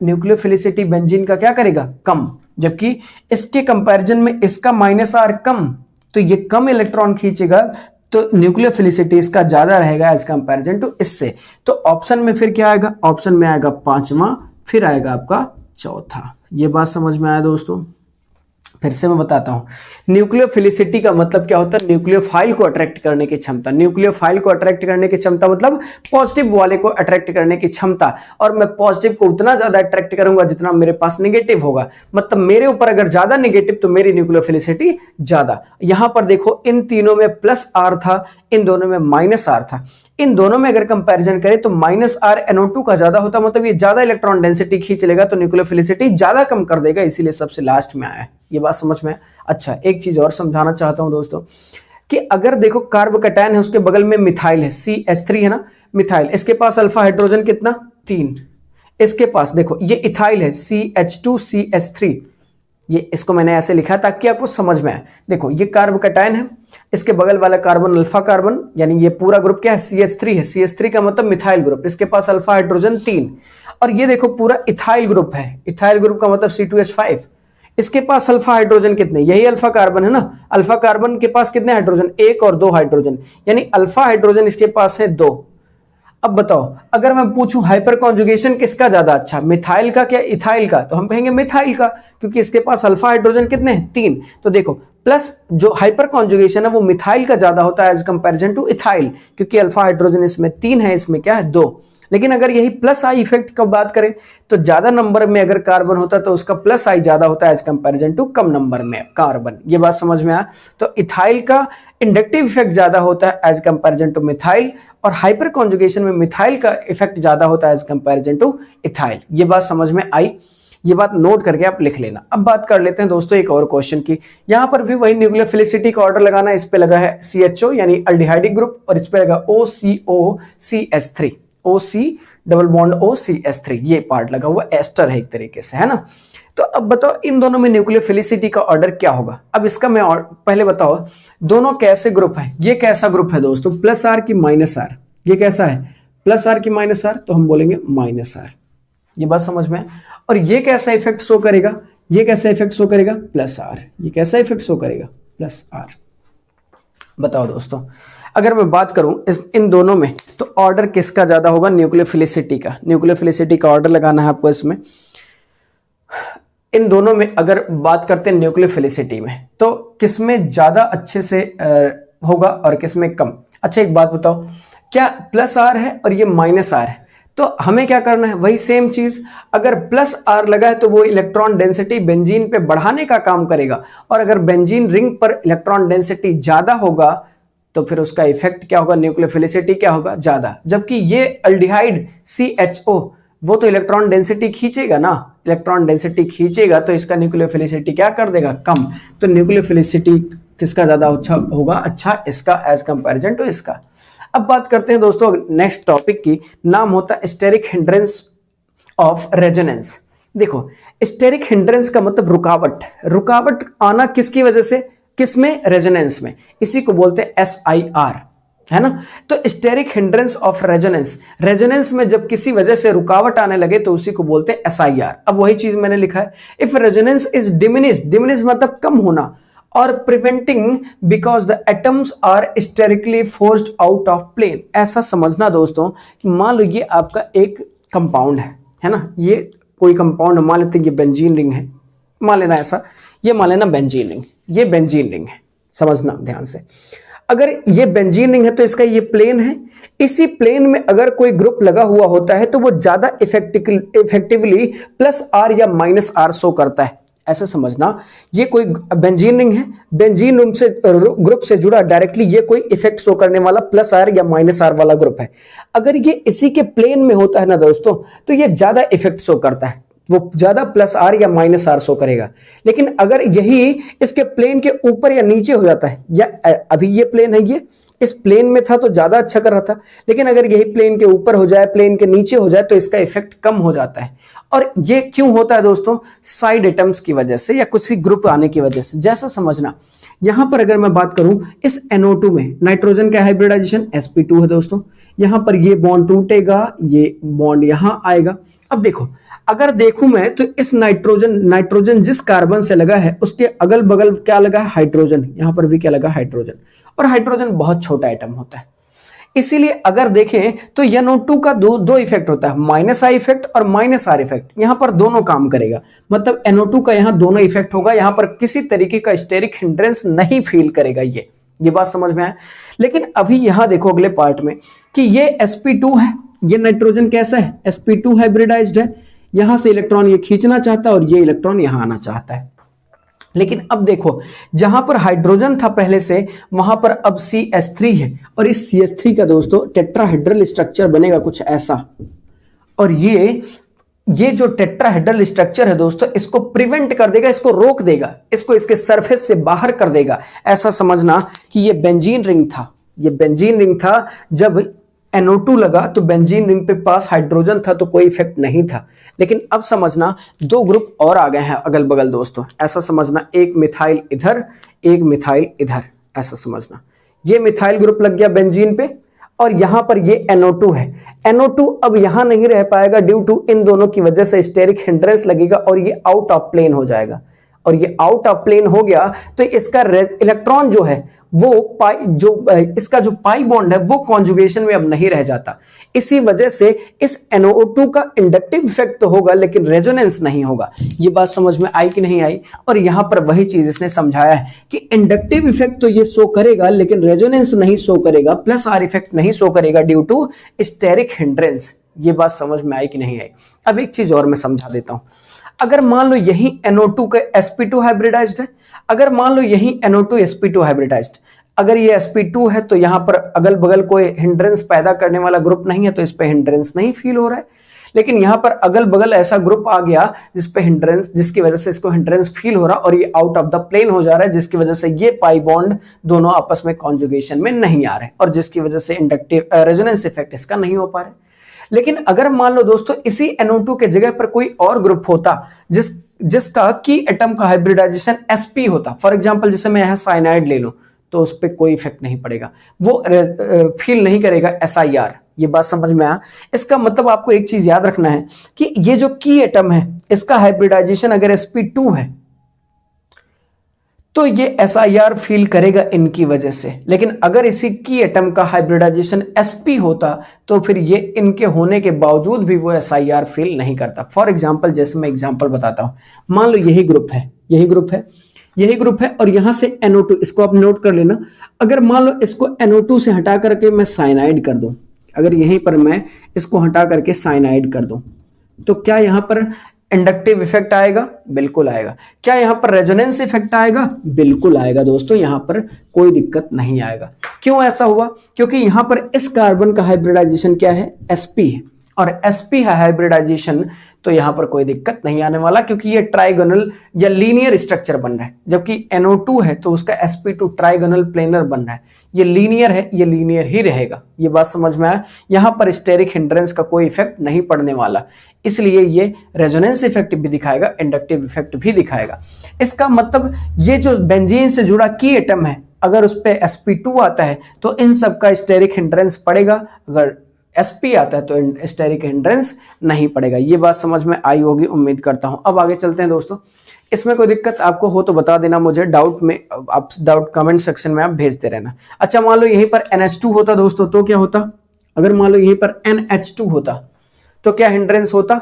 न्यूक्लियोफिलिसिटी बेंजीन का क्या करेगा? कम। जबकि इसके कंपैरिजन में इसका -R कम, तो ये कम इलेक्ट्रॉन खींचेगा, तो न्यूक्लियोफिलिसिटी इसका ज्यादा रहेगा एज कंपैरिजन टू इससे। तो ऑप्शन में फिर क्या आएगा, ऑप्शन में आएगा पांचवा, फिर आएगा आपका चौथा। ये बात समझ में आया दोस्तों? फिर से मैं बताता हूं, न्यूक्लियोफिलिसिटी का मतलब क्या होता है, न्यूक्लियोफाइल को अट्रैक्ट करने की क्षमता। न्यूक्लियोफाइल को अट्रैक्ट करने की क्षमता मतलब पॉजिटिव वाले को अट्रैक्ट करने की क्षमता, और मैं पॉजिटिव को उतना ज्यादा अट्रैक्ट करूंगा जितना मेरे पास नेगेटिव होगा। मतलब मेरे ऊपर अगर ज्यादा नेगेटिव तो मेरी न्यूक्लियोफिलिसिटी ज्यादा। यहां पर देखो इन तीनों में प्लस आर था, इन दोनों में माइनस आर था। इन दोनों में अगर कंपैरिजन करें तो माइनस आर NO2 का ज्यादा होता, मतलब ये ज्यादा इलेक्ट्रॉन डेंसिटी खींच लेगा, तो न्यूक्लियोफिलिसिटी ज्यादा कम कर देगा, इसीलिए सबसे लास्ट में आया है। ये बात समझ में? अच्छा, एक चीज और समझाना चाहता हूं दोस्तों, कि अगर देखो कार्बोकैटायन है, उसके बगल में मिथाइल है, CH3 है ना, मिथाइल, इसके पास अल्फा हाइड्रोजन कितना, 3। इसके पास देखो ये इथाइल है, CH2CH3, ये इसको मैंने ऐसे लिखा ताकि आपको समझ में आए। देखो ये कार्बोकैटायन है, इसके बगल वाला कार्बन अल्फा कार्बन, यानी ये पूरा ग्रुप क्या है, CH3 है। CH3 का मतलब मिथाइल ग्रुप, इसके पास अल्फा हाइड्रोजन 3। और ये देखो पूरा इथाइल ग्रुप है, इथाइल ग्रुप का मतलब C2H5, इसके पास अल्फा हाइड्रोजन कितने, यही अल्फा कार्बन है ना, अल्फा कार्बन के पास कितने हाइड्रोजन, 1 और 2 हाइड्रोजन, यानी अल्फा हाइड्रोजन इसके पास है 2। अब बताओ अगर मैं पूछूं हाइपर कॉन्जुगेशन किसका ज्यादा अच्छा, मिथाइल का क्या इथाइल का, तो हम कहेंगे मिथाइल का, क्योंकि इसके पास अल्फा हाइड्रोजन कितने हैं, 3। तो देखो प्लस जो हाइपर कॉन्जुगेशन है वो मिथाइल का ज्यादा होता है एज कंपैरिजन टू इथाइल, क्योंकि अल्फा हाइड्रोजन इसमें 3 है, इसमें क्या है 2। लेकिन अगर यही प्लस आई इफेक्ट की बात करें तो ज्यादा नंबर में अगर कार्बन होता है तो उसका प्लस आई ज्यादा होता है एज कंपैरिजन टू कम नंबर में कार्बन। ये बात समझ में आया? तो इथाइल का इंडक्टिव इफेक्ट ज्यादा होता है एज कंपैरिजन टू मिथाइल, और हाइपर कॉन्जुगेशन में मिथाइल का इफेक्ट ज्यादा होता है एज कंपैरिजन टू इथाइल। ये बात समझ में आई? ये बात नोट करके आप लिख लेना। अब बात कर लेते हैं दोस्तों एक और क्वेश्चन की। यहां पर भी वही न्यूक्लियोफिलिसिटी का ऑर्डर लगाना है, इस पे लगा है CHO यानी अल्डिहाइडिक ग्रुप, और इस पे लगा OCOCH3, OC double bond OCH3, ये पार्ट लगा हुआ एस्टर है एक तरीके से, है ना। तो अब बताओ इन दोनों में न्यूक्लियोफिलिसिटी का ऑर्डर क्या होगा। अब इसका मैं पहले बताओ दोनों कैसे ग्रुप है। ये कैसा ग्रुप है दोस्तों, प्लस आर की माइनस आर। ये कैसा है, प्लस आर की माइनस आर, तो हम बोलेंगे माइनस आर। ये बात समझ में? और ये कैसा इफेक्ट शो करेगा, ये कैसा इफेक्ट शो करेगा, प्लस आर। ये कैसा इफेक्ट शो करेगा, प्लस आर। बताओ दोस्तों अगर मैं बात करूं इन दोनों में तो ऑर्डर किसका ज्यादा होगा, न्यूक्लियोफिलिसिटी का। न्यूक्लियोफिलिसिटी का ऑर्डर लगाना है आपको इसमें। इन दोनों में अगर बात करते हैं न्यूक्लियोफिलिसिटी में तो किसमें ज्यादा अच्छे से होगा और किसमें कम। अच्छा एक बात बताओ, क्या प्लस आर है और ये माइनस आर है, तो हमें क्या करना है, वही सेम चीज। अगर प्लस आर लगा है तो वो इलेक्ट्रॉन डेंसिटी बेंजीन पे बढ़ाने का काम करेगा, और अगर बेंजीन रिंग पर इलेक्ट्रॉन डेंसिटी ज्यादा होगा तो फिर उसका इफेक्ट क्या होगा, न्यूक्लियोफिलिसिटी क्या होगा, ज्यादा। जबकि ये अल्डिहाइड CHO वो तो इलेक्ट्रॉन डेंसिटी खींचेगा ना, इलेक्ट्रॉन डेंसिटी खींचेगा तो इसका न्यूक्लियोफिलिसिटी क्या कर देगा, कम। तो न्यूक्लियोफिलिसिटी किसका ज्यादा अच्छा होगा, अच्छा इसका एज कंपैरिजन टू इसका। अब बात करते हैं दोस्तों नेक्स्ट टॉपिक की, नाम होता है स्टेरिक हिंड्रेंस ऑफ रेजोनेंस। देखो स्टेरिक हिंड्रेंस का मतलब रुकावट, रुकावट आना किसकी वजह से, किसमें, रेजोनेंस में, इसी को बोलते हैं SIR, है ना। तो steric hindrance of resonance, resonance में जब किसी वजह से रुकावट आने लगे तो उसी को बोलते हैं SIR। अब वही चीज मैंने लिखा है, if resonance is diminished, diminish मतलब कम होना, और preventing because the atoms are sterically forced out of plane. ऐसा समझना दोस्तों, मान लो ये आपका एक कंपाउंड है ना, ये कोई कंपाउंड मान लेते हैं, ये बेंजीन रिंग है, मान लेना ऐसा, ये मान लेना बेंजीन रिंग, ये बेंजीन रिंग है, समझना ध्यान से। अगर ये बेंजीन रिंग है तो इसका ये प्लेन है, इसी प्लेन में अगर कोई ग्रुप लगा हुआ होता है तो वो ज्यादा इफेक्टिवली प्लस आर या माइनस आर शो करता है। ऐसा समझना, ये कोई बेंजीन रिंग है, बेंजीन रिंग से ग्रुप से जुड़ा डायरेक्टली ये कोई इफेक्ट शो करने वाला प्लस आर या माइनस आर वाला ग्रुप है। अगर ये इसी के प्लेन में होता है ना दोस्तों तो ये ज्यादा इफेक्ट शो करता है, वो ज्यादा प्लस आर या माइनस आर शो करेगा। लेकिन अगर यही इसके प्लेन के ऊपर या नीचे हो जाता है, या अभी ये प्लेन है, ये इस प्लेन में था तो ज्यादा अच्छा कर रहा था, लेकिन अगर यही प्लेन के ऊपर हो जाए, प्लेन के नीचे हो जाए तो इसका इफेक्ट कम हो जाता है। और ये क्यों होता है दोस्तों, साइड एटम्स की वजह से या कुछ ग्रुप आने की वजह से। जैसा समझना, यहां पर अगर मैं बात करूं इस NO2 में नाइट्रोजन का हाइब्रिडाइजेशन sp2 है दोस्तों, यहां पर ये बॉन्ड टूटेगा, ये बॉन्ड यहां आएगा। अब देखो अगर देखूं मैं तो इस नाइट्रोजन जिस कार्बन से लगा है उसके अगल बगल क्या लगा है, हाइड्रोजन, यहां पर भी क्या लगा, हाइड्रोजन। और हाइड्रोजन बहुत छोटा एटम होता है। इसीलिए अगर देखें तो NO2 का दो इफेक्ट होता है, माइनस आई इफेक्ट और माइनस आर इफेक्ट। यहां पर दोनों काम करेगा, मतलब NO2 का यहां दोनों इफेक्ट होगा, यहां पर किसी तरीके का स्टेरिक हिंड्रेंस नहीं फील करेगा। ये बात समझ में आए। लेकिन अभी यहां देखो अगले पार्ट में कि ये sp2 है, ये नाइट्रोजन कैसा है, sp2 हाइब्रिडाइज्ड है, यहां से इलेक्ट्रॉन ये खींचना चाहता है और ये इलेक्ट्रॉन यहां आना चाहता है। लेकिन अब देखो जहां पर हाइड्रोजन था पहले से, वहां पर अब CH3 है, और इस CH3 का दोस्तों टेट्राहेड्रल स्ट्रक्चर बनेगा कुछ ऐसा। और ये जो टेट्राहेड्रल स्ट्रक्चर है दोस्तों, इसको प्रिवेंट कर देगा, इसको रोक देगा, इसको इसके सरफेस से बाहर कर देगा। ऐसा समझना कि ये बेंजीन रिंग था, ये बेंजीन रिंग था। जब NO2 लगा तो बेंजीन रिंग पे पास हाइड्रोजन था तो कोई इफेक्ट नहीं था। लेकिन अब समझना दो ग्रुप और आ गए हैं अगल बगल दोस्तों, ऐसा समझना, एक मिथाइल इधर, एक मिथाइल इधर, ऐसा समझना। ये मिथाइल ग्रुप लग गया बेंजीन पे और यहां पर ये NO2 है। NO2 अब यहां नहीं रह पाएगा ड्यू टू इन दोनों की वजह से स्टेरिक हिंड्रेंस लगेगा और ये आउट ऑफ प्लेन हो जाएगा। और ये आउट ऑफ प्लेन हो गया तो इसका इलेक्ट्रॉन जो है वो इसका जो पाई बॉन्ड है वो कॉन्जुगेशन में अब नहीं रह जाता। इसी वजह से इस NO2 का इंडक्टिव इफेक्ट तो होगा लेकिन रेजोनेंस नहीं होगा। ये बात समझ में आई कि नहीं आई? और यहां पर वही चीज इसने समझाया है कि इंडक्टिव इफेक्ट तो ये शो करेगा लेकिन रेजोनेंस नहीं शो करेगा, प्लस आर इफेक्ट नहीं शो करेगा ड्यू टू स्टेरिक हिंड्रेंस। ये बात समझ में आई कि नहीं आई? अब एक चीज और मैं समझा देता हूं। अगर मान लो यही NO2 का sp2 हाइब्रिडाइज्ड है, अगर मान लो यही NO2 sp2 हाइब्रिडाइज्ड, अगर ये sp2 है तो यहां पर अगल बगल कोई हिंड्रेंस पैदा करने वाला ग्रुप नहीं है तो इस पे हिंड्रेंस नहीं फील हो रहा है। लेकिन यहां पर अगल बगल ऐसा ग्रुप आ गया जिस पे हिंड्रेंस, जिसकी वजह से इसको हिंड्रेंस फील हो रहा और ये आउट ऑफ द प्लेन हो जा रहा है, जिसकी वजह से ये पाई बॉन्ड दोनों आपस में कॉन्जुगेशन में नहीं आ रहे और जिसकी वजह से इंडक्टिव रेजोनेंस इफेक्ट इसका नहीं हो पा रहे। लेकिन अगर मान लो दोस्तों इसी NO2 के जगह पर कोई और ग्रुप होता जिसका की एटम का हाइब्रिडाइजेशन sp होता, फॉर एग्जांपल जैसे मैं यहां साइनाइड ले लूं तो उस पर कोई इफेक्ट नहीं पड़ेगा, वो फील नहीं करेगा SIR। ये बात समझ में आया? इसका मतलब आपको एक चीज याद रखना है कि ये जो की एटम है इसका हाइब्रिडाइजेशन अगर sp2 है तो ये SIR फील करेगा इनकी वजह से। लेकिन अगर इसी की एटम का हाइब्रिडाइजेशन sp होता तो फिर ये इनके होने के बावजूद भी वो SIR फील नहीं करता। फॉर एग्जांपल जैसे मैं एग्जांपल बताता हूं, मान लो यही ग्रुप है, यही ग्रुप है, यही ग्रुप है और यहां से NO2, इसको आप नोट कर लेना। अगर मान लो इसको NO2 से हटा करके मैं साइनाइड कर दूं, अगर यहीं पर मैं इसको हटा करके साइनाइड कर दूं तो क्या यहां पर इंडक्टिव इफेक्ट आएगा? बिल्कुल आएगा। क्या यहां पर रेजोनेंस इफेक्ट आएगा? बिल्कुल आएगा दोस्तों, यहां पर कोई दिक्कत नहीं आएगा। क्यों ऐसा हुआ? क्योंकि यहां पर इस कार्बन का हाइब्रिडाइजेशन क्या है? sp है, और sp है हाइब्रिडाइजेशन, तो यहां पर कोई दिक्कत नहीं आने वाला क्योंकि ये ट्राइगोनल या लीनियर स्ट्रक्चर बन रहा है। जबकि NO2 है तो उसका sp2 ट्राइगोनल प्लेनर बन रहा है, ये लीनियर है, ये लीनियर ही रहेगा। ये बात समझ में आया? यहां पर स्टेरिक हिंड्रेंस का कोई इफेक्ट नहीं पड़ने वाला, इसलिए ये रेजोनेंस इफेक्ट भी दिखाएगा, इंडक्टिव इफेक्ट भी दिखाएगा। इसका मतलब ये जो बेंजीन से जुड़ा की एटम है अगर उस पर sp2 आता है तो इन सब का स्टेरिक हिंड्रेंस पड़ेगा, अगर sp आता है तो स्टेरिक हिंड्रेंस नहीं पड़ेगा। ये बात समझ में आई होगी उम्मीद करता हूं। अब आगे चलते हैं दोस्तों। इसमें कोई दिक्कत आपको हो तो बता देना मुझे, डाउट में आप डाउट कमेंट सेक्शन में आप भेजते रहना। अच्छा मान लो यहीं पर NH2 होता दोस्तों तो क्या होता? अगर मान लो यहीं पर NH2 होता तो क्या हिंड्रेंस होता?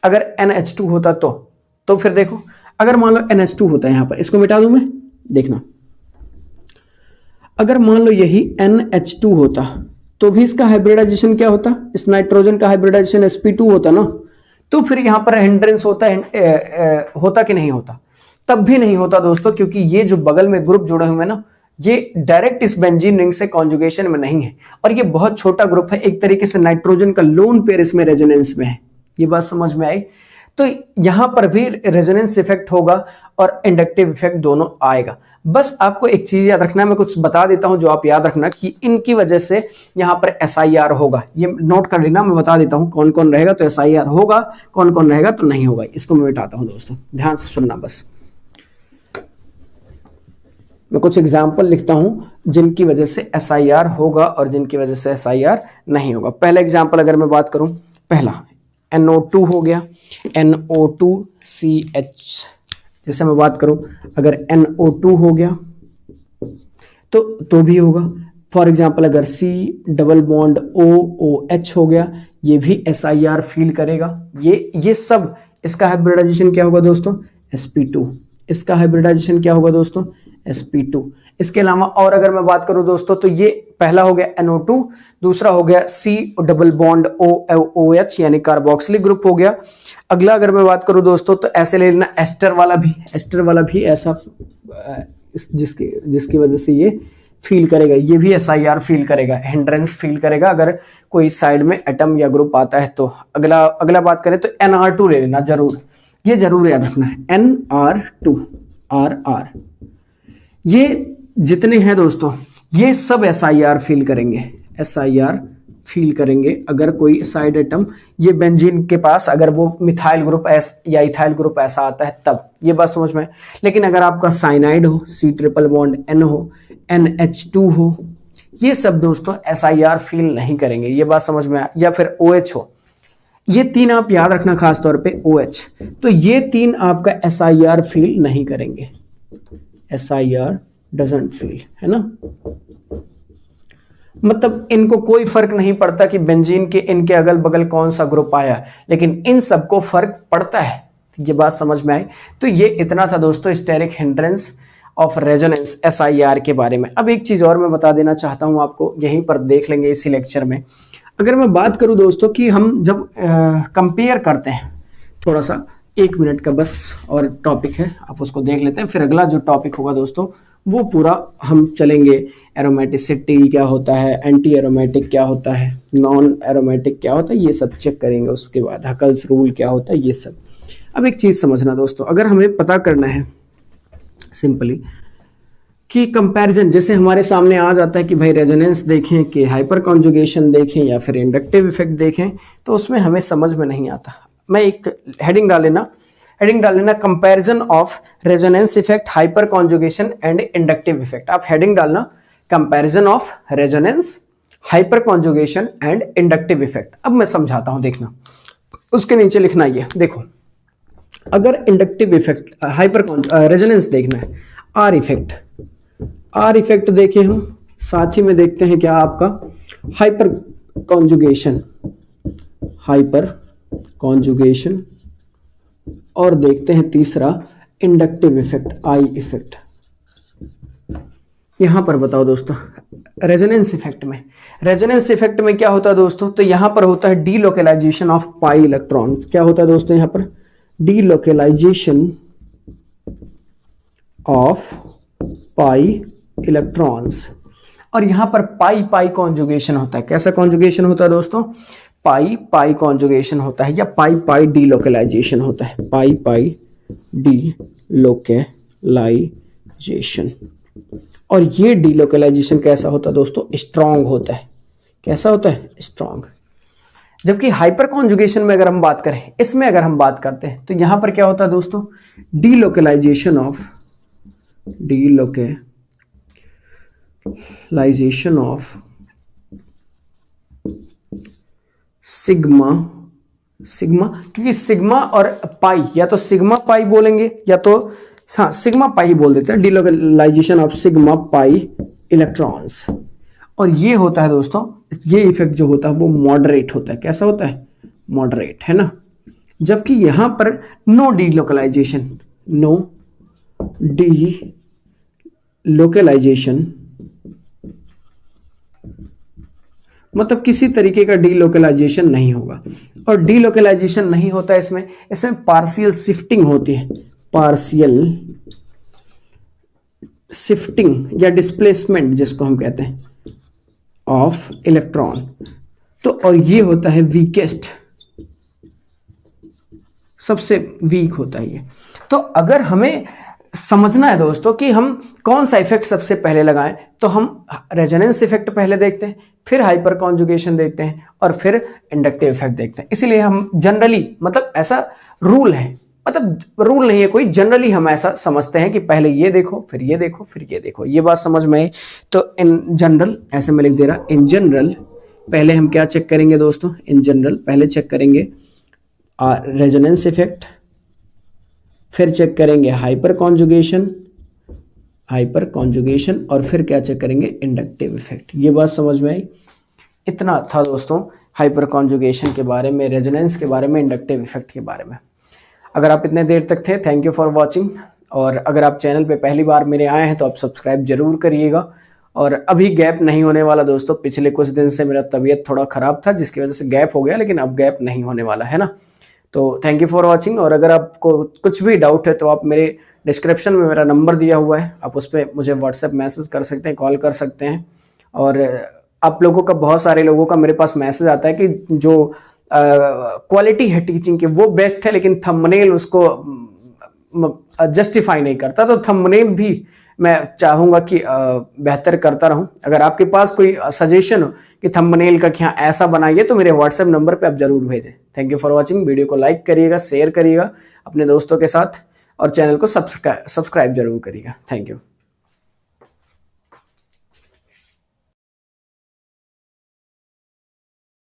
अगर NH2 होता तो फिर देखो, अगर मान लो NH2 होता, यहां पर इसको मिटा दूं मैं, देखना, अगर मान लो यही NH2 होता तो भी इसका हाइब्रिडाइजेशन क्या होता? इस नाइट्रोजन का हाइब्रिडाइजेशन sp2 होता ना, तो फिर यहां पर हिंड्रेंस होता कि नहीं होता? तब भी नहीं होता दोस्तों, क्योंकि ये जो बगल में ग्रुप जुड़े हुए हैं ना, ये डायरेक्ट इस बेंजीन रिंग से कॉन्जुगेशन में नहीं है और ये बहुत छोटा ग्रुप है, एक तरीके से नाइट्रोजन का लोन पेयर इसमें रेजोनेंस में है। ये बात समझ में आई? तो यहां पर भी रेजोनेंस इफेक्ट होगा और इंडक्टिव इफेक्ट दोनों आएगा। बस आपको एक चीज याद रखना है, मैं कुछ बता देता हूं जो आप याद रखना कि इनकी वजह से यहां पर SIR होगा। ये नोट कर लेना, मैं बता देता हूं कौन कौन रहेगा तो SIR होगा, कौन कौन रहेगा तो नहीं होगा। इसको मैं बिठाता हूं दोस्तों, ध्यान से सुनना। बस मैं कुछ एग्जाम्पल लिखता हूं जिनकी वजह से SIR होगा और जिनकी वजह से SIR नहीं होगा। पहला एग्जाम्पल अगर मैं बात करूं, पहला NO2 हो गया, NO2CH। जैसे मैं बात करूं अगर NO2 हो गया तो भी होगा। फॉर एग्जाम्पल अगर C डबल बॉन्ड OOH हो गया, ये भी SIR फील करेगा। ये सब, इसका हाइब्रिडाइजेशन क्या होगा दोस्तों? sp2। इसका हाइब्रिडाइजेशन क्या होगा दोस्तों? sp2। इसके अलावा और अगर मैं बात करूं दोस्तों, तो ये पहला हो गया NO2, दूसरा हो गया C डबल बॉन्ड OOH यानी कार्बोक्सिलिक ग्रुप हो गया। अगला अगर मैं बात करूं दोस्तों, तो ऐसे ले लेना एस्टर वाला भी ऐसा, जिसकी वजह से ये फील करेगा, ये भी SIR फील करेगा, हिंड्रेंस फील करेगा अगर कोई साइड में एटम या ग्रुप आता है तो। अगला बात करें तो NR2 ले लेना जरूर, ये जरूर याद रखना है, NR2 RR। ये जितने हैं दोस्तों, ये सब SIR फील करेंगे, SIR फील करेंगे अगर कोई साइड एटम, ये बेंजीन के पास अगर वो मिथाइल ग्रुप या इथाइल ग्रुप ऐसा आता है तब, ये बात समझ में। लेकिन अगर आपका साइनाइड हो, C ट्रिपल बॉन्ड N हो, NH2 हो, ये सब दोस्तों SIR फील नहीं करेंगे, ये बात समझ में। या फिर OH हो, ये तीन आप याद रखना खास तौर पे, OH, तो ये तीन आपका SIR फील नहीं करेंगे, SIR डजंट फील, है ना। मतलब इनको कोई फर्क नहीं पड़ता कि बेंजीन के इनके अगल बगल कौन सा ग्रुप आया, लेकिन इन सबको फर्क पड़ता है, ये बात समझ में आई। तो ये इतना था दोस्तों steric hindrance of resonance SIR के बारे में। अब एक चीज और मैं बता देना चाहता हूं आपको, यहीं पर देख लेंगे इसी लेक्चर में। अगर मैं बात करूं दोस्तों कि हम जब कंपेयर करते हैं, थोड़ा सा 1 मिनट का बस और टॉपिक है, आप उसको देख लेते हैं, फिर अगला जो टॉपिक होगा दोस्तों वो पूरा हम चलेंगे। एरोमेटिसिटी क्या होता है, एंटी एरोमेटिक क्या होता है, नॉन एरोमेटिक क्या होता है, ये सब चेक करेंगे। उसके बाद हकल्स रूल क्या होता है, ये सब। अब एक चीज समझना दोस्तों, अगर हमें पता करना है सिंपली कि कंपैरिजन, जैसे हमारे सामने आ जाता है कि भाई रेजोनेंस देखें कि हाइपर कॉन्जुगेशन देखें या फिर इंडक्टिव इफेक्ट देखें, तो उसमें हमें समझ में नहीं आता। मैं एक हेडिंग डाल लेना comparison of resonance effect, hyper conjugation and inductive effect. आप हेडिंग डालना comparison of resonance, hyper conjugation and inductive effect. अब मैं समझाता हूं, देखना, उसके नीचे लिखना ये देखो। अगर इंडक्टिव इफेक्ट, हाइपर रेजोनेंस देखना है, आर इफेक्ट देखें हम, साथ ही में देखते हैं क्या आपका हाइपर कॉन्जुगेशन, और देखते हैं तीसरा इंडक्टिव इफेक्ट, आई इफेक्ट। यहां पर बताओ दोस्तों, रेजोनेंस इफेक्ट में क्या होता है दोस्तों, तो यहां पर होता है डीलोकेलाइजेशन ऑफ पाई इलेक्ट्रॉन्स। क्या होता है दोस्तों यहां पर? Delocalisation of pi electrons. और यहां पर पाई कॉन्जुगेशन होता है। कैसा कॉन्जुगेशन होता है दोस्तों? पाई कॉन्जुगेशन होता है, या पाई डीलोकेलाइजेशन होता है, पाई डीलोकेलाइजेशन। और ये डीलोकेलाइजेशन कैसा होता है दोस्तों? स्ट्रॉन्ग होता है। कैसा होता है? स्ट्रॉन्ग। जबकि हाइपर कॉन्जुगेशन में अगर हम बात करें, इसमें अगर हम बात करते हैं, तो यहां पर क्या होता है दोस्तों? डीलोकेलाइजेशन ऑफ सिग्मा, क्योंकि सिग्मा और पाई, या तो सिग्मा पाई बोलेंगे या तो हाँ सिग्मा पाई बोल देते हैं, delocalisation of sigma pi electrons. और ये होता है दोस्तों, ये इफेक्ट जो होता है वो मॉडरेट होता है। कैसा होता है? मॉडरेट, है ना। जबकि यहां पर नो डीलोकेलाइजेशन, मतलब किसी तरीके का डीलोकेलाइजेशन नहीं होगा। और डीलोकेलाइजेशन नहीं होता है इसमें पार्शियल शिफ्टिंग होती है, पार्शियल शिफ्टिंग या डिस्प्लेसमेंट जिसको हम कहते हैं, ऑफ इलेक्ट्रॉन। तो और ये होता है वीकेस्ट, सबसे वीक होता है ये। तो अगर हमें समझना है दोस्तों कि हम कौन सा इफेक्ट सबसे पहले लगाएं, तो हम रेजोनेंस इफेक्ट पहले देखते हैं, फिर हाइपर कॉन्जुगेशन देखते हैं, और फिर इंडक्टिव इफेक्ट देखते हैं। इसीलिए हम जनरली, मतलब ऐसा रूल है, मतलब रूल नहीं है कोई, जनरली हम ऐसा समझते हैं कि पहले ये देखो, फिर ये देखो, फिर ये देखो। ये बात समझ में आई? तो इन जनरल, ऐसे मैं लिख दे रहा, इन जनरल पहले हम क्या चेक करेंगे दोस्तों? इन जनरल पहले चेक करेंगे रेजोनेंस इफेक्ट, फिर चेक करेंगे हाइपर कॉन्जुगेशन, हाइपर कॉन्जुगेशन और फिर क्या चेक करेंगे, इंडक्टिव इफेक्ट। ये बात समझ में आई। इतना था दोस्तों हाइपर कॉन्जुगेशन के बारे में, रेजोनेंस के बारे में, इंडक्टिव इफेक्ट के बारे में। अगर आप इतने देर तक थे, थैंक यू फॉर वॉचिंग। और अगर आप चैनल पे पहली बार मेरे आए हैं तो आप सब्सक्राइब जरूर करिएगा। और अभी गैप नहीं होने वाला दोस्तों, पिछले कुछ दिन से मेरा तबीयत थोड़ा ख़राब था जिसकी वजह से गैप हो गया, लेकिन अब गैप नहीं होने वाला है ना। तो थैंक यू फॉर वॉचिंग। और अगर आपको कुछ भी डाउट है तो आप मेरे डिस्क्रिप्शन में मेरा नंबर दिया हुआ है, आप उस पर मुझे व्हाट्सएप मैसेज कर सकते हैं, कॉल कर सकते हैं। और आप लोगों का, बहुत सारे लोगों का मेरे पास मैसेज आता है कि जो क्वालिटी है टीचिंग की वो बेस्ट है, लेकिन थंबनेल उसको जस्टिफाई नहीं करता। तो थंबनेल भी मैं चाहूँगा कि बेहतर करता रहूं। अगर आपके पास कोई सजेशन हो कि थंबनेल का क्या ऐसा बनाइए तो मेरे व्हाट्सएप नंबर पे आप जरूर भेजें। Thank you for watching. Video को लाइक करिएगा, शेयर करिएगा अपने दोस्तों के साथ, और चैनल को सब्सक्राइब जरूर करिएगा। Thank you.